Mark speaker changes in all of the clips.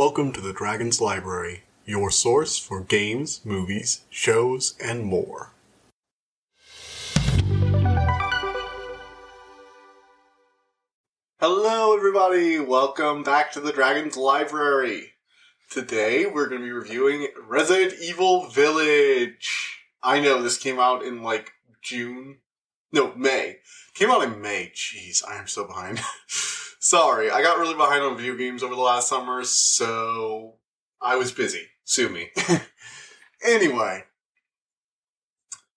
Speaker 1: Welcome to the Dragon's Library, your source for games, movies, shows, and more. Hello everybody, welcome back to the Dragon's Library. Today we're going to be reviewing Resident Evil Village. I know this came out in May. Came out in May. Jeez, I am so behind. Sorry, I got really behind on video games over the last summer, so I was busy. Sue me. Anyway.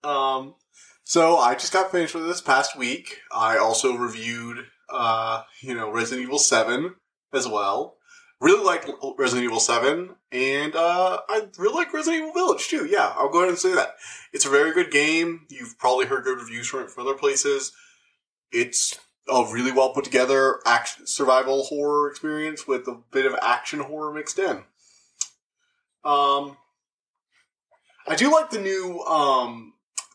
Speaker 1: So I just got finished with this past week. I also reviewed, Resident Evil 7 as well. Really like Resident Evil 7, and I really like Resident Evil Village too. Yeah, I'll go ahead and say that. It's a very good game. You've probably heard good reviews from it from other places. It's a really well put together action survival horror experience with a bit of action horror mixed in. I do like the new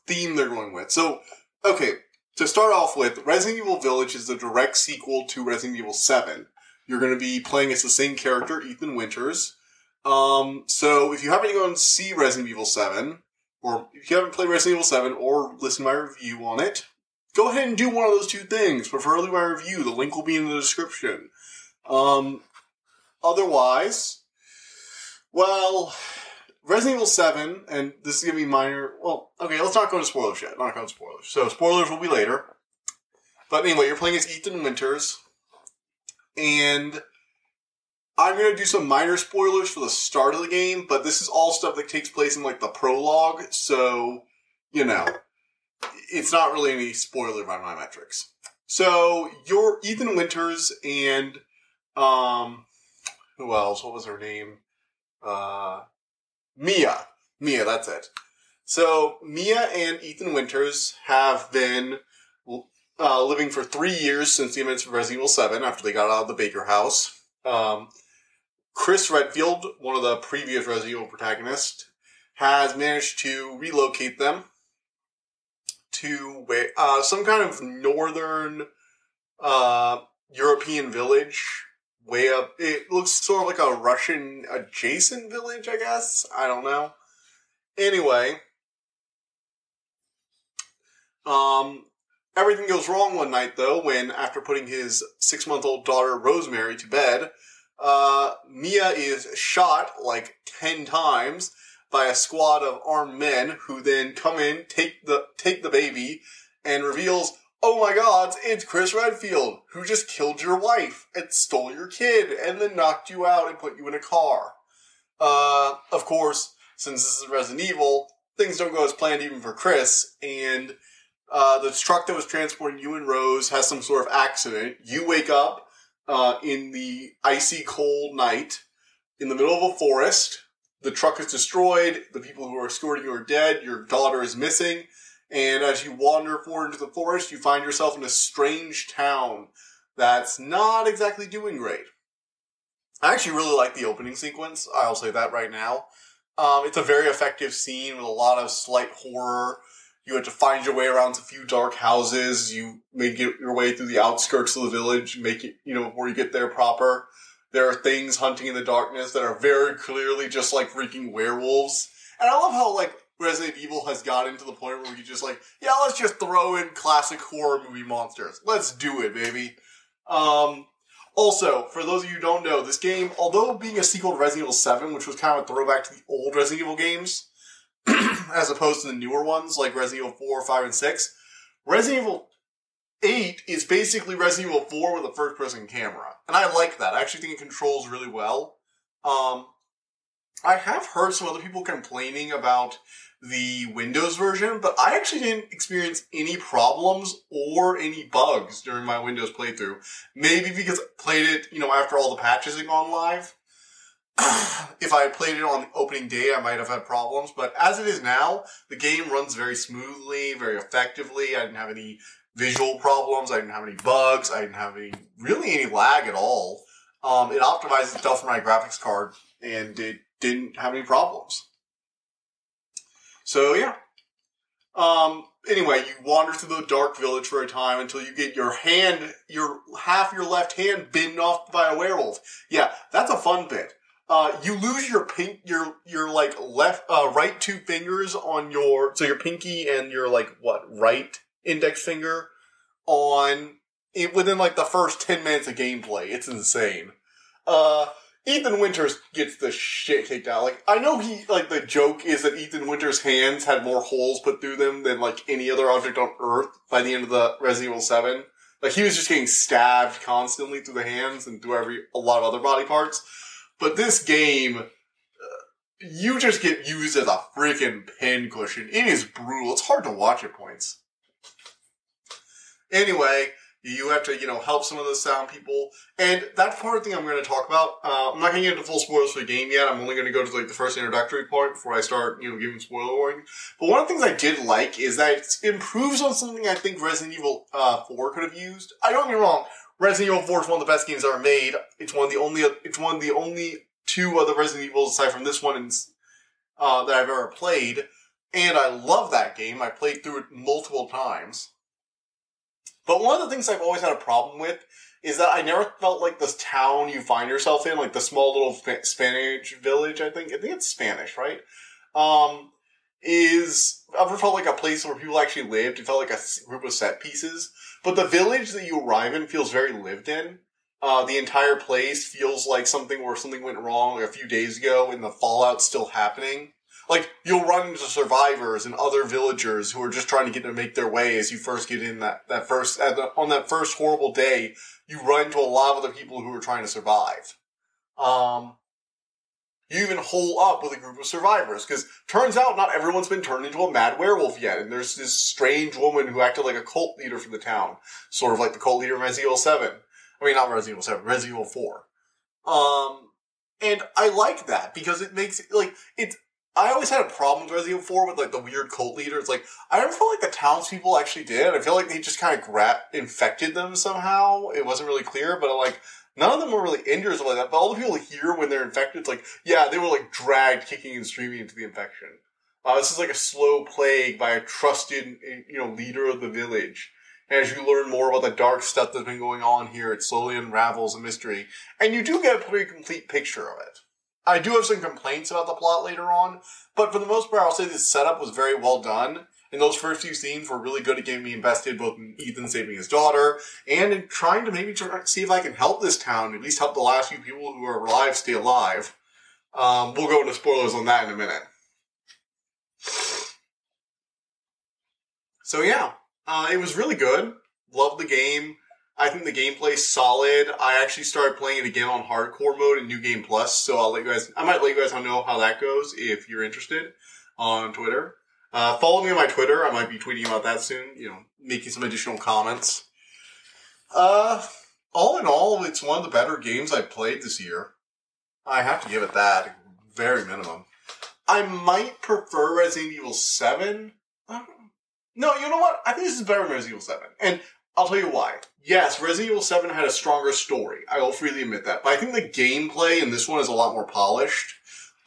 Speaker 1: theme they're going with. So, okay, to start off with, Resident Evil Village is the direct sequel to Resident Evil 7. You're going to be playing as the same character, Ethan Winters. So if you happen to go and see Resident Evil 7, or if you haven't played Resident Evil 7 or listen to my review on it, go ahead and do one of those two things, preferably my review. The link will be in the description. Otherwise, well, Resident Evil 7, and this is going to be minor. Well, okay, let's not go into spoilers yet. Not going to spoilers. So spoilers will be later. But anyway, you're playing as Ethan Winters. And I'm going to do some minor spoilers for the start of the game, but this is all stuff that takes place in, the prologue, so, it's not really any spoiler by my metrics. So, you're Ethan Winters and, who else? What was her name? Mia. Mia, that's it. So, Mia and Ethan Winters have been living for 3 years since the events of Resident Evil 7, after they got out of the Baker house. Chris Redfield, one of the previous Resident Evil protagonists, has managed to relocate them to some kind of northern European village, way up. It looks sort of like a Russian adjacent village, I guess. I don't know. Anyway, everything goes wrong one night, though, when, after putting his 6-month-old daughter, Rosemary, to bed, Mia is shot 10 times by a squad of armed men who then come in, take the baby, and reveals, oh my god, it's Chris Redfield, who just killed your wife and stole your kid and then knocked you out and put you in a car. Of course, since this is Resident Evil, things don't go as planned even for Chris, and the truck that was transporting you and Rose has some sort of accident. You wake up in the icy cold night in the middle of a forest. The truck is destroyed. The people who are escorting you are dead. Your daughter is missing. And as you wander forward into the forest, you find yourself in a strange town that's not exactly doing great. I actually really like the opening sequence. I'll say that right now. It's a very effective scene with a lot of slight horror. You have to find your way around a few dark houses. You may get your way through the outskirts of the village, make it, before you get there proper. There are things hunting in the darkness that are very clearly just freaking werewolves. And I love how, Resident Evil has gotten to the point where we can just let's just throw in classic horror movie monsters. Let's do it, baby. Also, for those of you who don't know, this game, although being a sequel to Resident Evil 7, which was kind of a throwback to the old Resident Evil games, as opposed to the newer ones like Resident Evil 4, 5, and 6. Resident Evil 8 is basically Resident Evil 4 with a first-person camera. And I like that. I actually think it controls really well. I have heard some other people complaining about the Windows version, but I actually didn't experience any problems or any bugs during my Windows playthrough. Maybe because I played it, after all the patches had gone live. If I had played it on the opening day, I might have had problems. But as it is now, the game runs very smoothly, very effectively. I didn't have any visual problems. I didn't have any bugs. I didn't have any lag at all. It optimized itself for my graphics card, and it didn't have any problems. So, yeah. Anyway, you wander through the dark village for a time until you get half your left hand bitten off by a werewolf. Yeah, that's a fun bit. You lose your right two fingers on your pinky and your right index finger within the first 10 minutes of gameplay. It's insane. Ethan Winters gets the shit kicked out. I know the joke is that Ethan Winters' hands had more holes put through them than any other object on Earth by the end of the Resident Evil 7. He was just getting stabbed constantly through the hands and through a lot of other body parts. But this game, you just get used as a freaking pincushion. It is brutal. It's hard to watch at points. Anyway, you have to, help some of the sound people. And that's part of the thing I'm going to talk about. I'm not going to get into full spoilers for the game yet. I'm only going to go to the first introductory part before I start, giving spoiler warning. But one of the things I did like is that it improves on something I think Resident Evil 4 could have used. I don't get me wrong. Resident Evil 4 is one of the best games ever made. It's one of the only two other Resident Evils aside from this one that I've ever played. And I love that game. I played through it multiple times. But one of the things I've always had a problem with is that I never felt like this town you find yourself in, the small little Spanish village, I think it's Spanish, right? I've never felt like a place where people actually lived. It felt like a group of set pieces. But the village that you arrive in feels very lived in. The entire place feels like something where something went wrong a few days ago and the fallout's still happening. You'll run into survivors and other villagers who are just trying to get to make their way as you first get in on that first horrible day. You run into a lot of other people who are trying to survive. You even hole up with a group of survivors, because turns out not everyone's been turned into a mad werewolf yet, and there's this strange woman who acted like a cult leader for the town. Sort of like the cult leader in Resident Evil 7. I mean, not Resident Evil 7, Resident Evil 4. And I like that, because it makes it, I always had a problem with Resident Evil 4 with the weird cult leader. It's I never felt like the townspeople actually did. I feel like they just kind of infected them somehow. It wasn't really clear, but none of them were really injured or something like that. But all the people here when they're infected, it's they were dragged kicking and screaming into the infection. This is a slow plague by a trusted, leader of the village. And as you learn more about the dark stuff that's been going on here, it slowly unravels a mystery. And you do get a pretty complete picture of it. I do have some complaints about the plot later on, but for the most part, I'll say this setup was very well done. And those first few scenes were really good at getting me invested, both in Ethan saving his daughter, and in trying to maybe see if I can help this town, at least help the last few people who are alive stay alive. We'll go into spoilers on that in a minute. So yeah, it was really good. Loved the game. I think the gameplay's solid. I actually started playing it again on hardcore mode in New Game Plus, so I might let you guys know how that goes if you're interested on Twitter. Follow me on my Twitter. I might be tweeting about that soon, making some additional comments. All in all, it's one of the better games I've played this year. I have to give it that, very minimum. I might prefer Resident Evil 7. No, you know what? I think this is better than Resident Evil 7. And I'll tell you why. Yes, Resident Evil 7 had a stronger story. I will freely admit that. But I think the gameplay in this one is a lot more polished.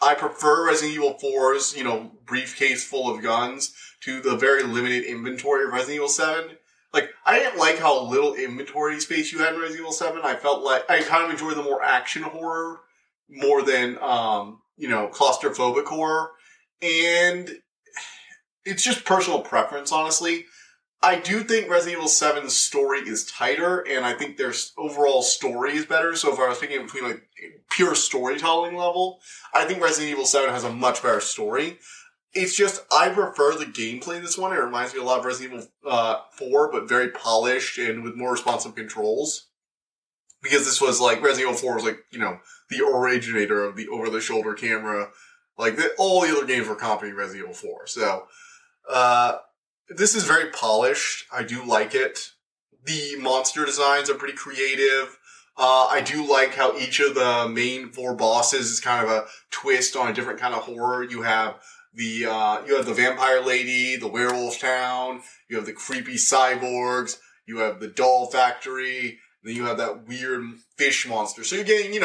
Speaker 1: I prefer Resident Evil 4's, briefcase full of guns to the very limited inventory of Resident Evil 7. I didn't like how little inventory space you had in Resident Evil 7. I felt like I kind of enjoyed the more action horror more than, claustrophobic horror. And it's just personal preference, honestly. I do think Resident Evil 7's story is tighter, and I think their overall story is better. So if I was picking between pure storytelling level, I think Resident Evil 7 has a much better story. It's just, I prefer the gameplay in this one. It reminds me a lot of Resident Evil 4, but very polished and with more responsive controls. Because this was Resident Evil 4 was the originator of the over-the-shoulder camera. All the other games were copying Resident Evil 4. So, this is very polished. I do like it. The monster designs are pretty creative. I do like how each of the main 4 bosses is kind of a twist on a different kind of horror. You have the vampire lady, the werewolf town, you have the creepy cyborgs, you have the doll factory, then you have that weird fish monster. So you're getting,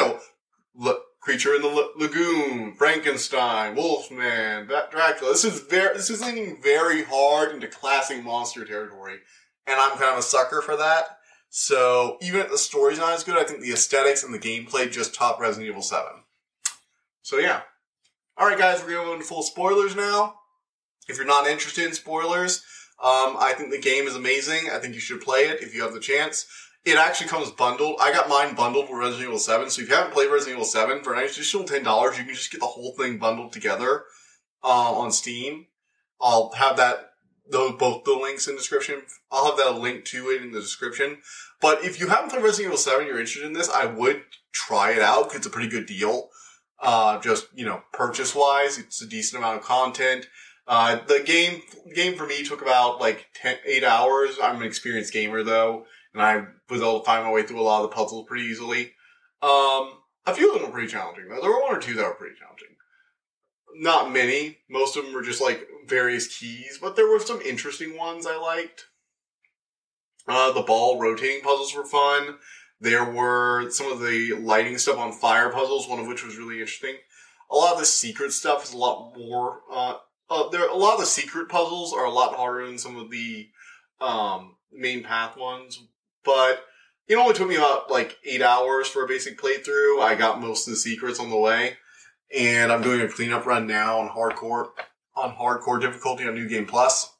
Speaker 1: Creature in the Lagoon, Frankenstein, Wolfman, Dracula. This is leaning very hard into classic monster territory, and I'm kind of a sucker for that. So even if the story's not as good, I think the aesthetics and the gameplay just top Resident Evil 7. So yeah. Alright guys, we're going to go into full spoilers now. If you're not interested in spoilers, I think the game is amazing. I think you should play it if you have the chance. It actually comes bundled. I got mine bundled with Resident Evil 7, so if you haven't played Resident Evil 7, for an additional $10, you can just get the whole thing bundled together on Steam. I'll have both the links in the description. I'll have that link to it in the description. But if you haven't played Resident Evil 7 and you're interested in this, I would try it out because it's a pretty good deal. Just, purchase-wise, it's a decent amount of content. The game for me took about 8 hours. I'm an experienced gamer though, and I was able to find my way through a lot of the puzzles pretty easily. A few of them were pretty challenging though. There were one or two that were pretty challenging. Not many. Most of them were just various keys, but there were some interesting ones I liked. The ball rotating puzzles were fun. There were some of the lighting stuff on fire puzzles, one of which was really interesting. A lot of the secret stuff is a lot more, a lot of the secret puzzles are a lot harder than some of the, main path ones, but it only took me about 8 hours for a basic playthrough. I got most of the secrets on the way, and I'm doing a cleanup run now on hardcore difficulty on New Game Plus.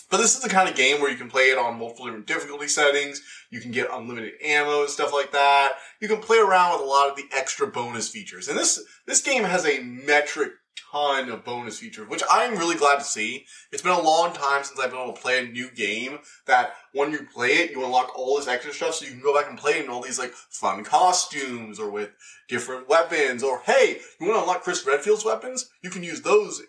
Speaker 1: But this is the kind of game where you can play it on multiple different difficulty settings. You can get unlimited ammo and stuff like that. You can play around with a lot of the extra bonus features. And this game has a metric ton of bonus features, which I'm really glad to see. It's been a long time since I've been able to play a new game that when you play it, you unlock all this extra stuff so you can go back and play it in all these fun costumes or with different weapons. Or hey, you want to unlock Chris Redfield's weapons? You can use those,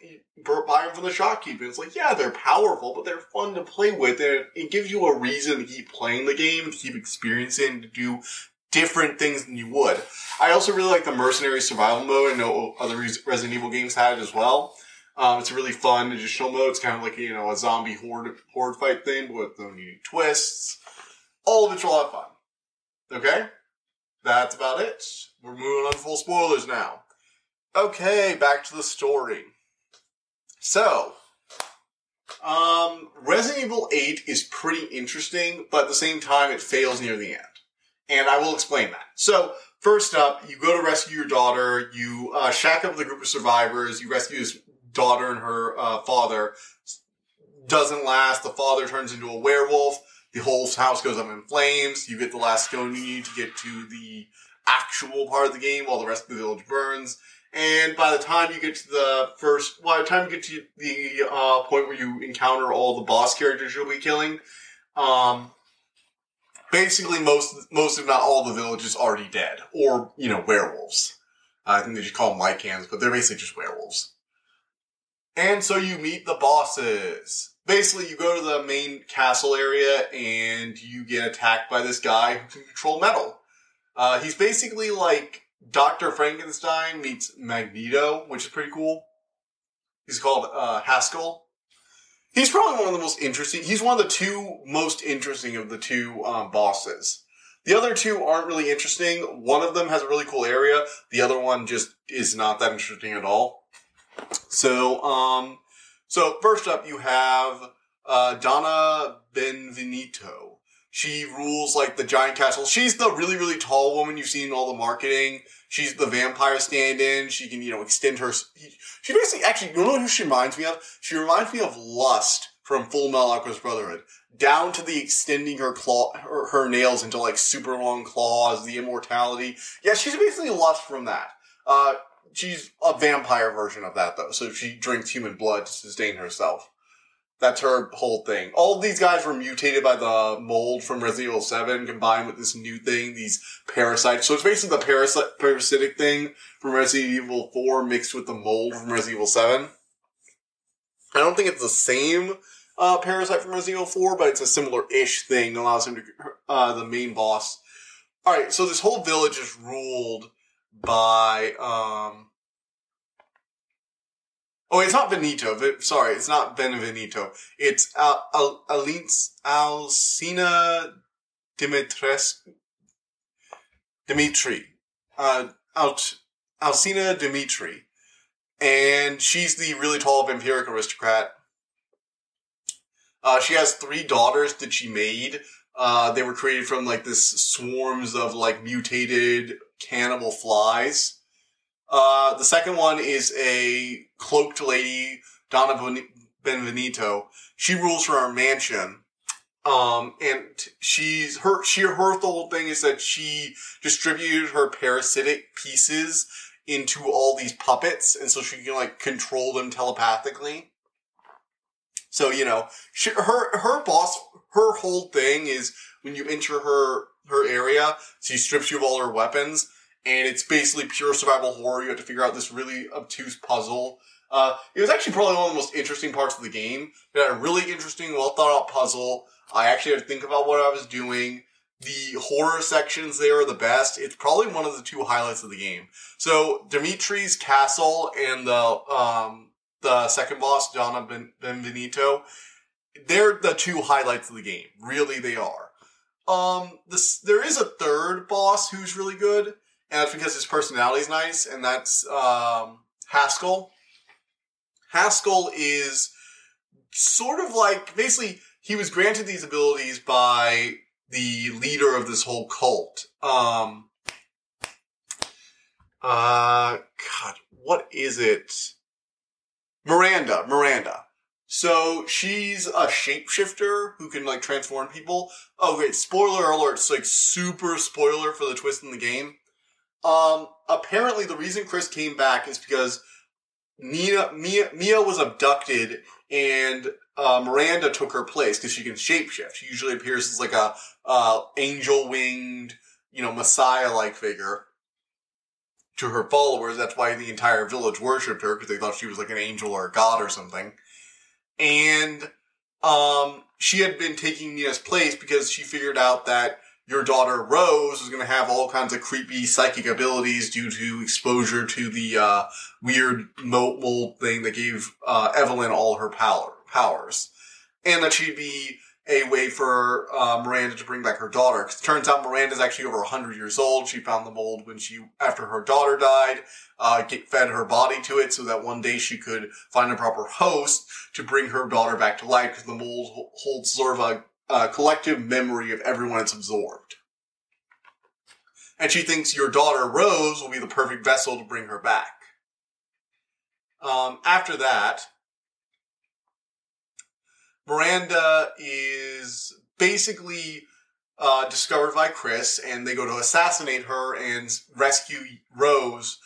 Speaker 1: buy them from the shopkeeper. It's yeah, they're powerful, but they're fun to play with. And it gives you a reason to keep playing the game, to keep experiencing, to do different things than you would. I also really like the Mercenary survival mode. I know other Resident Evil games had it as well. It's a really fun additional mode. It's kind of like, a zombie horde fight thing with some unique twists. All of it's a lot of fun. Okay? That's about it. We're moving on to full spoilers now. Okay, back to the story. So, Resident Evil 8 is pretty interesting, but at the same time, it fails near the end. And I will explain that. So, first up, you go to rescue your daughter, you shack up with a group of survivors, you rescue his daughter and her father. Doesn't last, the father turns into a werewolf, the whole house goes up in flames, you get the last stone you need to get to the actual part of the game while the rest of the village burns. And by the time you get to the point where you encounter all the boss characters you'll be killing, basically most if not all the village is already dead. Or, werewolves. I think they just call them lycans, but they're basically just werewolves. And so you meet the bosses. Basically, you go to the main castle area and you get attacked by this guy who can control metal. He's basically like Dr. Frankenstein meets Magneto, which is pretty cool. He's called Haskell. He's probably one of the most interesting. He's one of the two most interesting of the two bosses. The other two aren't really interesting. One of them has a really cool area. The other one just is not that interesting at all. So first up you have Donna Benvenito. She rules the giant castle. She's the really, really tall woman you've seen in all the marketing. She's the vampire stand-in. She can, extend her... She basically, actually, you know who she reminds me of? She reminds me of Lust from Full Metal Alchemist Brotherhood. Down to the extending her nails into super long claws, the immortality. Yeah, she's basically Lust from that. She's a vampire version of that though. So she drinks human blood to sustain herself. That's her whole thing. All of these guys were mutated by the mold from Resident Evil 7 combined with this new thing, these parasites. So it's basically the parasitic thing from Resident Evil 4 mixed with the mold from Resident Evil 7. I don't think it's the same parasite from Resident Evil 4, but it's a similar-ish thing that allows him to, the main boss. Alright, so this whole village is ruled by, oh, it's not Benito. Sorry, it's not Benvenito. It's Alcina Dimitri. Alcina Dimitri. And she's the really tall vampiric aristocrat. She has 3 daughters that she made. They were created from this swarms of mutated cannibal flies. The second one is a cloaked lady, Donna Benvenito. She rules her mansion. And her whole thing is that she distributed her parasitic pieces into all these puppets, and so she can, like, control them telepathically. So, you know, her boss, her whole thing is when you enter her area, she strips you of all her weapons, and it's basically pure survival horror. You have to figure out this really obtuse puzzle. It was actually probably one of the most interesting parts of the game. It had a really interesting, well thought out puzzle. I actually had to think about what I was doing. The horror sections there are the best. It's probably one of the two highlights of the game. So, Dimitri's castle and the second boss, Donna Benvenito, they're the two highlights of the game. Really, they are. There is a third boss who's really good, and that's because his personality's nice, and that's Haskell. Haskell is sort of like, basically, he was granted these abilities by the leader of this whole cult. God, what is it? Miranda. So, she's a shapeshifter who can, like, transform people. Oh, great, spoiler alert, it's, like, super spoiler for the twist in the game. Apparently the reason Chris came back is because Mia was abducted, and Miranda took her place because she can shapeshift. She usually appears as like a angel-winged, you know, messiah-like figure to her followers. That's why the entire village worshipped her, because they thought she was like an angel or a god or something. And she had been taking Mia's place because she figured out that your daughter Rose was going to have all kinds of creepy psychic abilities due to exposure to the weird mold thing that gave Evelyn all her powers. And that she'd be a way for Miranda to bring back her daughter. Because it turns out Miranda's actually over 100 years old. She found the mold after her daughter died, fed her body to it so that one day she could find a proper host to bring her daughter back to life, because the mold holds sort of a collective memory of everyone it's absorbed. And she thinks your daughter, Rose, will be the perfect vessel to bring her back. After that, Miranda is basically discovered by Chris, and they go to assassinate her and rescue Rose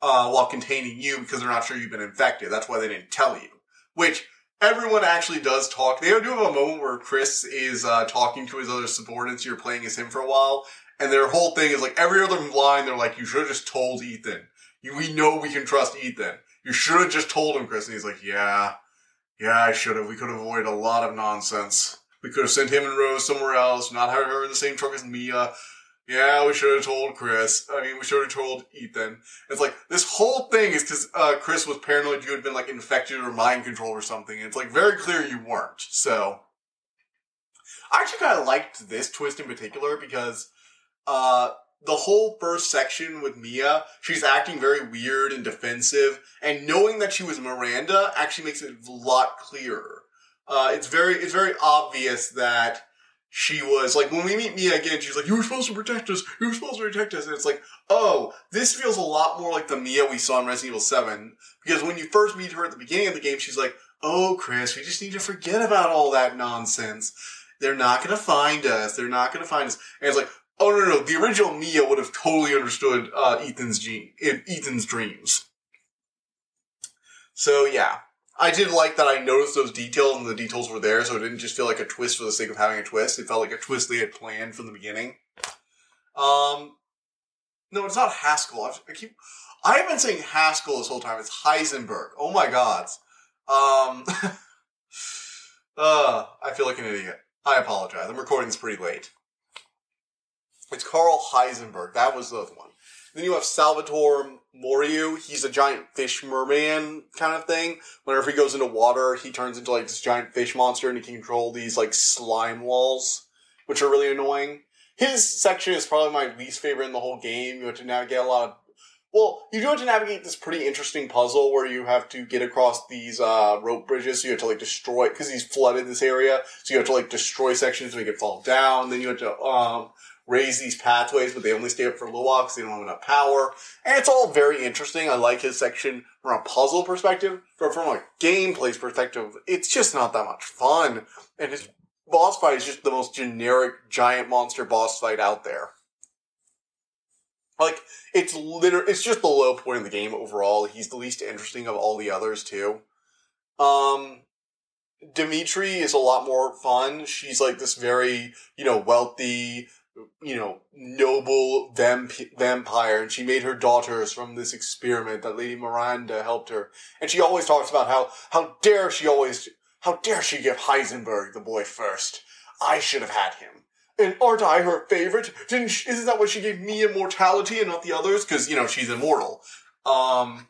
Speaker 1: while containing you, because they're not sure you've been infected. That's why they didn't tell you. Which, everyone actually does talk. They do have a moment where Chris is talking to his other subordinates. You're playing as him for a while. And their whole thing is like, every other line, they're like, you should have just told Ethan. We know we can trust Ethan. You should have just told him, Chris. And he's like, yeah, I should have. We could have avoided a lot of nonsense. We could have sent him and Rose somewhere else, not had her in the same truck as Mia. Yeah, we should have told we should have told Ethan. It's like, this whole thing is because Chris was paranoid you had been, like, infected or mind controlled or something. And it's, like, very clear you weren't. So, I actually kind of liked this twist in particular because the whole first section with Mia, she's acting very weird and defensive, and knowing that she was Miranda actually makes it a lot clearer. It's very obvious that she was, like, when we meet Mia again, she's like, you were supposed to protect us, and it's like, oh, this feels a lot more like the Mia we saw in Resident Evil 7, because when you first meet her at the beginning of the game, she's like, oh, Chris, we just need to forget about all that nonsense. They're not gonna find us. And it's like, oh, no, the original Mia would have totally understood Ethan's dreams. So, yeah. I did like that I noticed those details, and the details were there, so it didn't just feel like a twist for the sake of having a twist. It felt like a twist they had planned from the beginning. No, it's not Haskell. I have been saying Haskell this whole time. It's Heisenberg. Oh my god. I feel like an idiot. I apologize. I'm recording this pretty late. It's Carl Heisenberg. That was the other one. Then you have Salvatore Moriyu. He's a giant fish merman kind of thing. Whenever he goes into water, he turns into like this giant fish monster, and he can control these like slime walls, which are really annoying. His section is probably my least favorite in the whole game. You have to navigate you do have to navigate this pretty interesting puzzle where you have to get across these rope bridges, so you have to like destroy, because he's flooded this area, so you have to like destroy sections to make it fall down. Then you have to raise these pathways, but they only stay up for a little while because they don't have enough power. And it's all very interesting. I like his section from a puzzle perspective, but from a gameplay perspective, it's just not that much fun. And his boss fight is just the most generic giant monster boss fight out there. Like, it's just the low point of the game overall. He's the least interesting of all the others, too. Dimitri is a lot more fun. She's like this very, wealthy, noble vampire, and she made her daughters from this experiment that Lady Miranda helped her. And she always talks about how dare she give Heisenberg the boy first. I should have had him. And aren't I her favorite? Isn't that what she gave me immortality and not the others? Because, she's immortal. And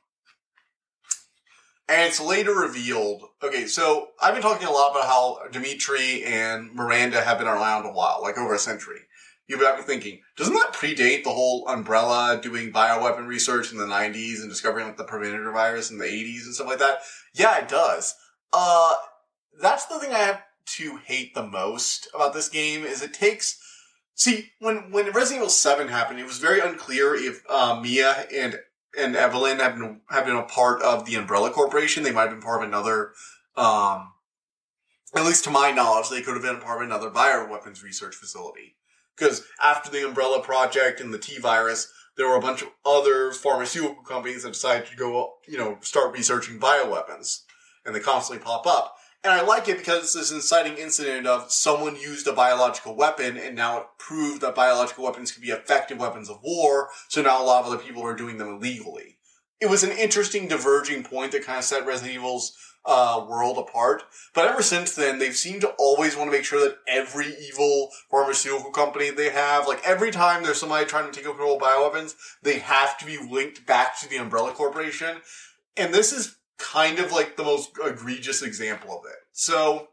Speaker 1: it's later revealed. Okay, so I've been talking a lot about how Dimitri and Miranda have been around a while, like over a century. You've got me thinking, doesn't that predate the whole Umbrella doing bioweapon research in the 90s and discovering the progenitor virus in the 80s and stuff like that? Yeah, it does. That's the thing I have to hate the most about this game is it takes... See, when Resident Evil 7 happened, it was very unclear if Mia and Evelyn have been a part of the Umbrella Corporation. They might have been part of another... at least to my knowledge, they could have been a part of another bioweapons research facility. Because after the Umbrella Project and the T-Virus, there were a bunch of other pharmaceutical companies that decided to go, start researching bioweapons. And they constantly pop up. And I like it because it's this inciting incident of someone used a biological weapon and now it proved that biological weapons can be effective weapons of war, so now a lot of other people are doing them illegally. It was an interesting diverging point that kind of set Resident Evil's world apart. But ever since then, they've seemed to always want to make sure that every evil pharmaceutical company they have, like every time there's somebody trying to take control of bioweapons, they have to be linked back to the Umbrella Corporation. And this is kind of like the most egregious example of it. So,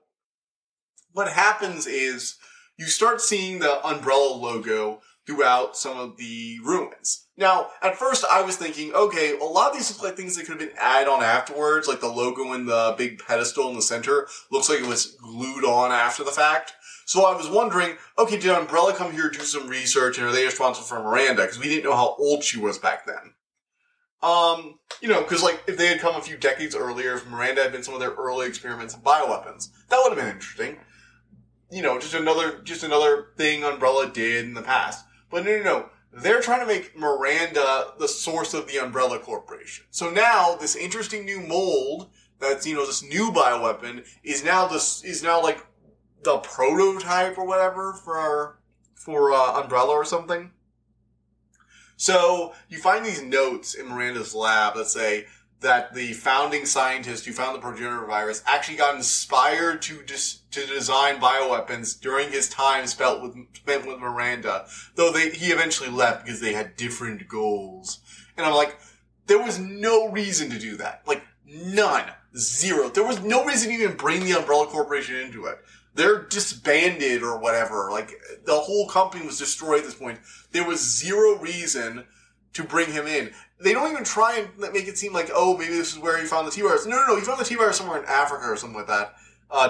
Speaker 1: what happens is you start seeing the Umbrella logo throughout some of the ruins. Now, at first I was thinking, okay, a lot of these look like things that could have been added on afterwards, like the logo in the big pedestal in the center looks like it was glued on after the fact. So I was wondering, okay, did Umbrella come here to do some research, and are they responsible for Miranda? Because we didn't know how old she was back then. Because if they had come a few decades earlier, if Miranda had been some of their early experiments in bioweapons, that would have been interesting. Just another thing Umbrella did in the past. But no. They're trying to make Miranda the source of the Umbrella Corporation. So now, this interesting new mold that's, this new bioweapon is now like the prototype or whatever for Umbrella or something. So, you find these notes in Miranda's lab that say that the founding scientist who found the progenitor virus actually got inspired to design bioweapons during his time spent with Miranda, though he eventually left because they had different goals. And I'm like, there was no reason to do that. Like, none. Zero. There was no reason to even bring the Umbrella Corporation into it. They're disbanded or whatever. Like, the whole company was destroyed at this point. There was zero reason to bring him in. They don't even try and make it seem like, oh, maybe this is where he found the T-Virus. No. He found the T-Virus somewhere in Africa or something like that,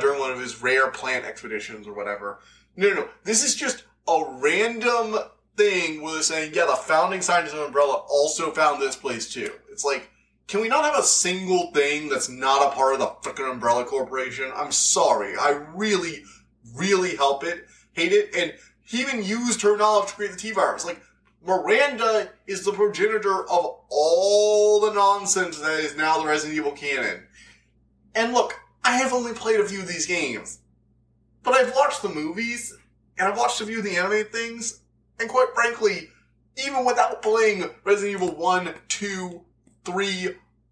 Speaker 1: during one of his rare plant expeditions or whatever. No. This is just a random thing where they're saying, yeah, the founding scientist of Umbrella also found this place too. It's like, can we not have a single thing that's not a part of the frickin' Umbrella Corporation? I'm sorry. I really, really hate it. And he even used her knowledge to create the T-Virus. Like, Miranda is the progenitor of all the nonsense that is now the Resident Evil canon. And look, I have only played a few of these games. But I've watched the movies, and I've watched a few of the animated things, and quite frankly, even without playing Resident Evil 1, 2, 3,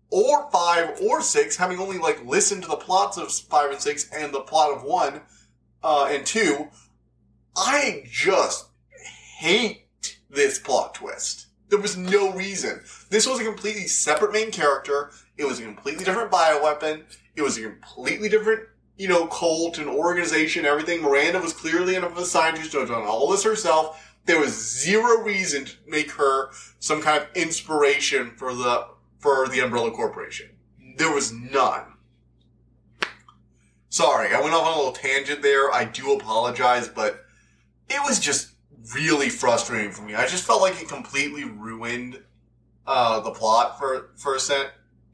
Speaker 1: or 5, or 6, having only, listened to the plots of 5 and 6 and the plot of 1 and 2, I just hate this plot twist. There was no reason. This was a completely separate main character. It was a completely different bioweapon. It was a completely different, cult and organization, everything. Miranda was clearly a scientist who had done all this herself. There was zero reason to make her some kind of inspiration for the Umbrella Corporation. There was none. Sorry, I went off on a little tangent there. I do apologize, but it was just really frustrating for me. I just felt like it completely ruined the plot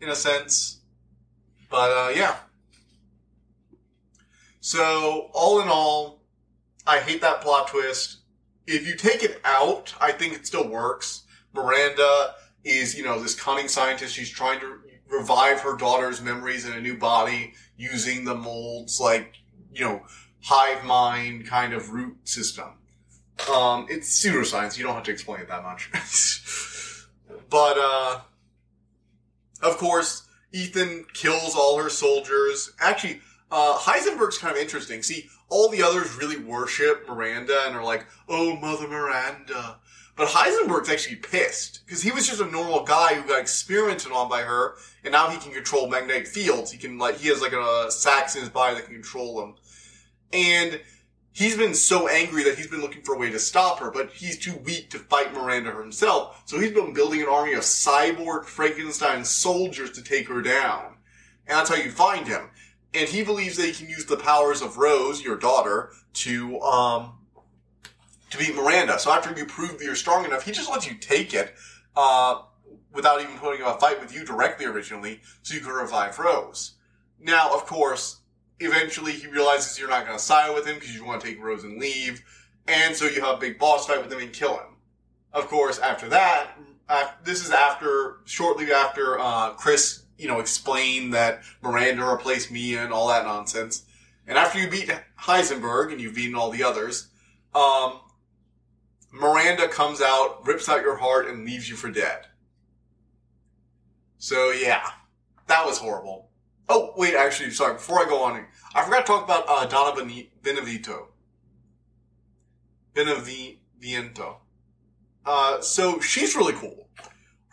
Speaker 1: in a sense. But yeah. So all in all, I hate that plot twist. If you take it out, I think it still works. Miranda is, this cunning scientist. She's trying to revive her daughter's memories in a new body using the mold's, hive mind kind of root system. It's pseudoscience. You don't have to explain it that much. But, of course, Ethan kills all her soldiers. Actually, Heisenberg's kind of interesting. See, all the others really worship Miranda and are like, oh, Mother Miranda. But Heisenberg's actually pissed, because he was just a normal guy who got experimented on by her, and now he can control magnetic fields. He has a sax in his body that can control them. And he's been so angry that he's been looking for a way to stop her, but he's too weak to fight Miranda himself. So he's been building an army of cyborg Frankenstein soldiers to take her down. And that's how you find him. And he believes that he can use the powers of Rose, your daughter, to beat Miranda. So after you prove that you're strong enough, he just lets you take it, without even putting up a fight with you directly originally, so you can revive Rose. Now, of course, eventually he realizes you're not going to side with him because you want to take Rose and leave, and so you have a big boss fight with him and kill him. Of course, after that, this is shortly after, Chris, explained that Miranda replaced Mia and all that nonsense. And after you beat Heisenberg and you've beaten all the others, Miranda comes out, rips out your heart, and leaves you for dead. So yeah, that was horrible. Oh, wait, actually, sorry, before I go on, I forgot to talk about Donna Benvenito. So she's really cool.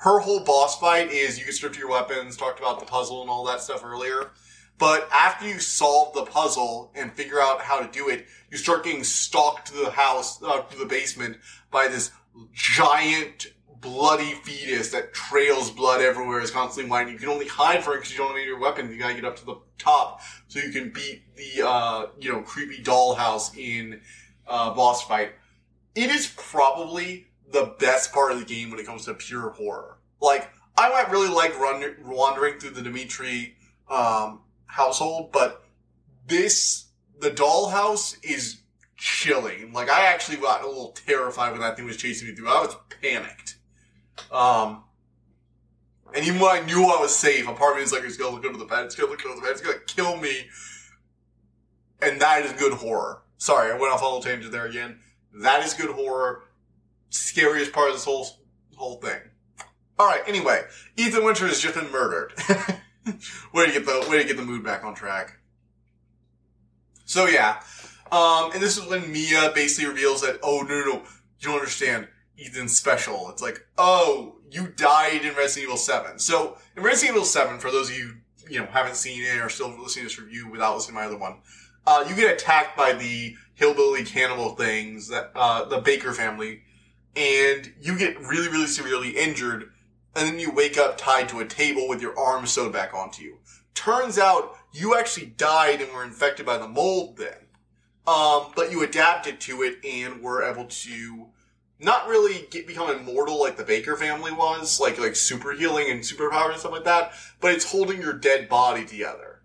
Speaker 1: Her whole boss fight is you can strip to your weapons, talked about the puzzle and all that stuff earlier. But after you solve the puzzle and figure out how to do it, you start getting stalked to the house, to the basement by this giant bloody fetus that trails blood everywhere, is constantly whining. You can only hide from it because you don't have any of your weapons. You gotta get up to the top so you can beat the, creepy dollhouse in, boss fight. It is probably the best part of the game when it comes to pure horror. Like, I might really like wandering through the Dimitri, household, but the dollhouse is chilling. Like, I actually got a little terrified when that thing was chasing me through. I was panicked. And even when I knew I was safe, a part of me was like, it's gonna look under the bed, it's gonna kill me. And that is good horror. Sorry, I went off on a little tangent there again. That is good horror. Scariest part of this whole thing. Alright, anyway. Ethan Winter has just been murdered. Way to get the mood back on track. So yeah. And this is when Mia basically reveals that, oh, no, you don't understand. Ethan's special. It's like, oh, you died in Resident Evil 7. So, in Resident Evil 7, for those of you, haven't seen it or still listening to this review without listening to my other one, you get attacked by the hillbilly cannibal things, that, the Baker family, and you get really, really severely injured, and then you wake up tied to a table with your arm sewed back onto you. Turns out, you actually died and were infected by the mold then. But you adapted to it and were able to not really become immortal like the Baker family was, like super healing and superpower and stuff like that, but it's holding your dead body together.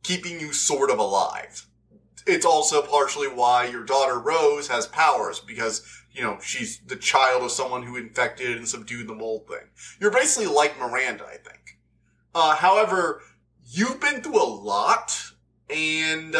Speaker 1: Keeping you sort of alive. It's also partially why your daughter Rose has powers, because, she's the child of someone who infected and subdued the mold thing. You're basically like Miranda, I think. However, you've been through a lot, and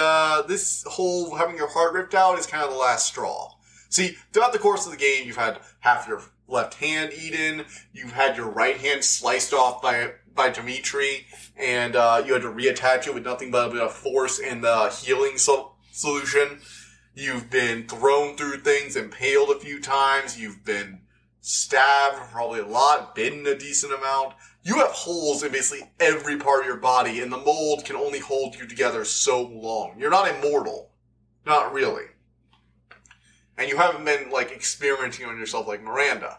Speaker 1: this whole having your heart ripped out is kind of the last straw. See, throughout the course of the game, you've had half your left hand eaten, you've had your right hand sliced off by Dimitri, and you had to reattach it with nothing but a bit of force and the healing solution. You've been thrown through things, impaled a few times, you've been stabbed probably a lot, bitten a decent amount. You have holes in basically every part of your body, and the mold can only hold you together so long. You're not immortal. Not really. And you haven't been, experimenting on yourself like Miranda.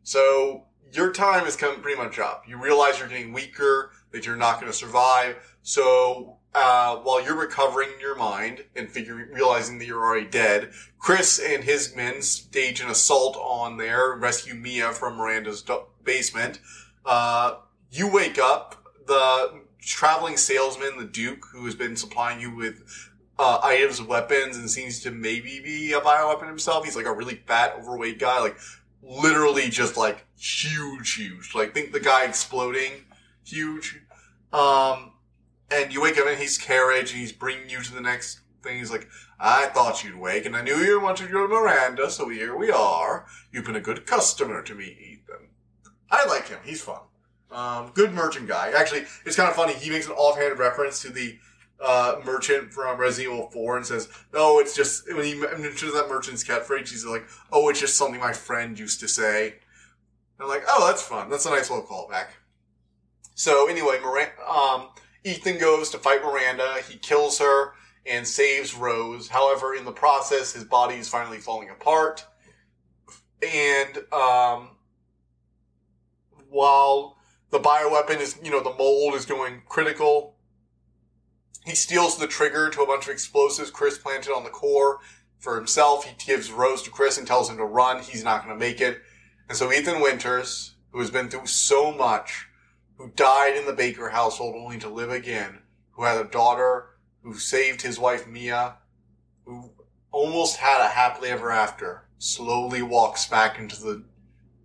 Speaker 1: So, your time is coming pretty much up. You realize you're getting weaker, that you're not going to survive. So, while you're recovering your mind and realizing that you're already dead, Chris and his men stage an assault on there and rescue Mia from Miranda's basement. You wake up, the traveling salesman, the Duke, who has been supplying you with items, weapons, and seems to maybe be a bioweapon himself. He's like a really fat, overweight guy, like literally just like huge. Like think the guy exploding, huge. And you wake up in his carriage, and he's bringing you to the next thing. He's like, I thought you'd wake, and I knew you wanted to go to Miranda, so here we are. You've been a good customer to me, Ethan. I like him. He's fun. Good merchant guy. Actually, it's kind of funny. He makes an offhand reference to the merchant from Resident Evil 4 and says, oh, it's just, when he mentions that merchant's catchphrase, he's like, oh, it's just something my friend used to say. And I'm like, oh, that's fun. That's a nice little callback. So anyway, Ethan goes to fight Miranda. He kills her and saves Rose. However, in the process, his body is finally falling apart. And while the bioweapon is, the mold is going critical, he steals the trigger to a bunch of explosives Chris planted on the core for himself. He gives Rose to Chris and tells him to run. He's not going to make it. And so Ethan Winters, who has been through so much, who died in the Baker household only to live again, who had a daughter, who saved his wife Mia, who almost had a happily ever after, slowly walks back into the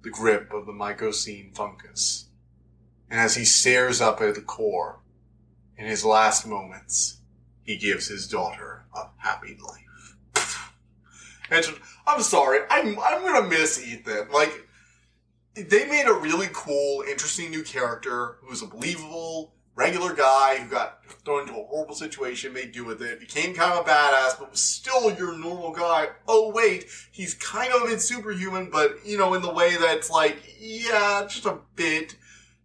Speaker 1: grip of the mycosine fungus. And as he stares up at the core, in his last moments, he gives his daughter a happy life. And I'm sorry, I'm gonna miss Ethan. Like, they made a really cool, interesting new character who was a believable, regular guy who got thrown into a horrible situation, made do with it, became kind of a badass, but was still your normal guy. Oh wait, he's kind of a bit superhuman, but, in the way that's like, yeah, just a bit.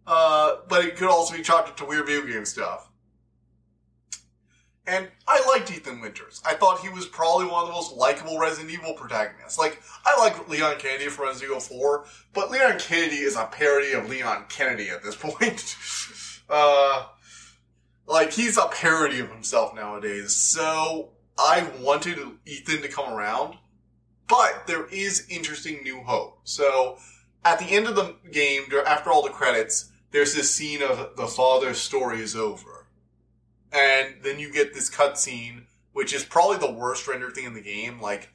Speaker 1: But it could also be chalked up to weird video game stuff. And I liked Ethan Winters. I thought he was probably one of the most likable Resident Evil protagonists. Like, I like Leon Kennedy from Resident Evil 4, but Leon Kennedy is a parody of Leon Kennedy at this point. He's a parody of himself nowadays. So, I wanted Ethan to come around, but there is interesting new hope. So, at the end of the game, after all the credits, there's this scene of the father's story is over. And then you get this cutscene, which is probably the worst rendered thing in the game. Like,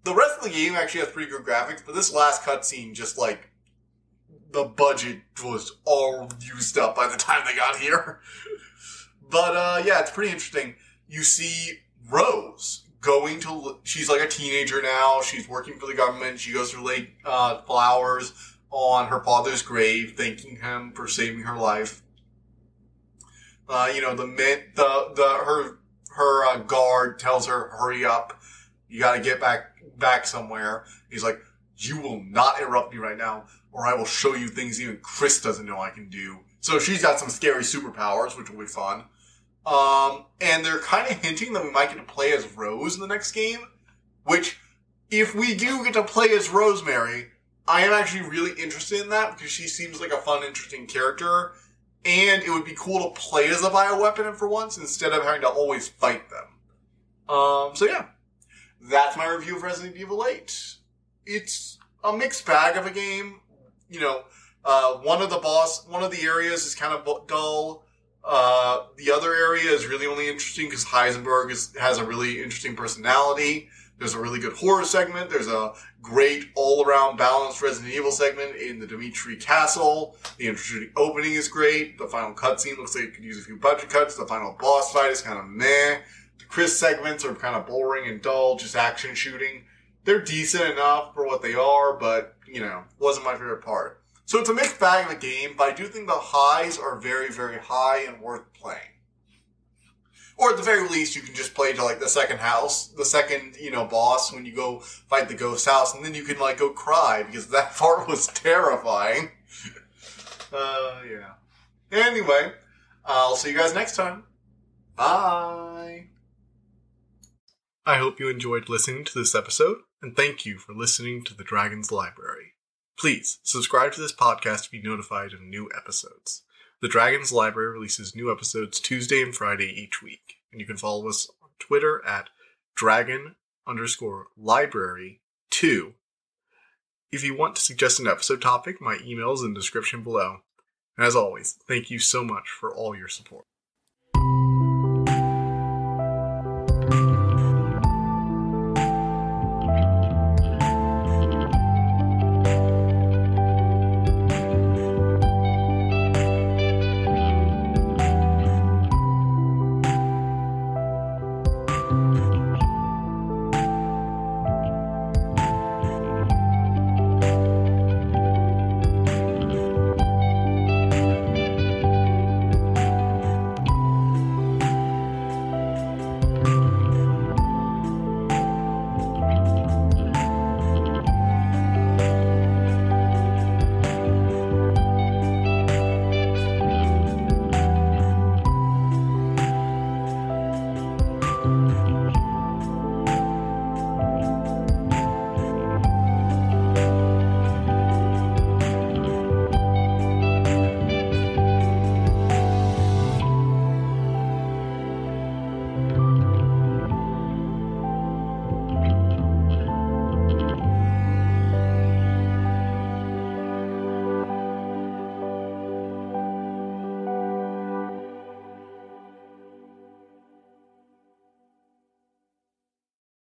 Speaker 1: the rest of the game actually has pretty good graphics, but this last cutscene, just like, the budget was all used up by the time they got here. But, yeah, it's pretty interesting. You see Rose she's like a teenager now. She's working for the government. She goes to lay flowers on her father's grave, thanking him for saving her life. Her guard tells her, hurry up. You gotta get back somewhere. He's like, you will not interrupt me right now, or I will show you things even Chris doesn't know I can do. So she's got some scary superpowers, which will be fun. And they're kind of hinting that we might get to play as Rose in the next game, which, if we do get to play as Rosemary, I am actually really interested in that, because she seems like a fun, interesting character. And it would be cool to play as a bioweapon for once, instead of having to always fight them. So yeah. That's my review of Resident Evil 8. It's a mixed bag of a game. One of the areas is kind of dull. The other area is really only interesting because Heisenberg has a really interesting personality. There's a really good horror segment. There's a great all-around balanced Resident Evil segment in the Dimitri castle. The interesting opening is great. The final cutscene looks like it could use a few budget cuts. The final boss fight is kind of meh. The Chris segments are kind of boring and dull, just action shooting. They're decent enough for what they are, but, wasn't my favorite part. So it's a mixed bag of a game, but I do think the highs are very, very high and worth playing. Or at the very least, you can just play to the second boss when you go fight the ghost house, and then you can go cry, because that part was terrifying. Yeah. Anyway, I'll see you guys next time. Bye! I hope you enjoyed listening to this episode, and thank you for listening to the Dragon's Library. Please subscribe to this podcast to be notified of new episodes. The Dragons Library releases new episodes Tuesday and Friday each week, and you can follow us on Twitter at dragon_library2. If you want to suggest an episode topic, my email is in the description below. And as always, thank you so much for all your support.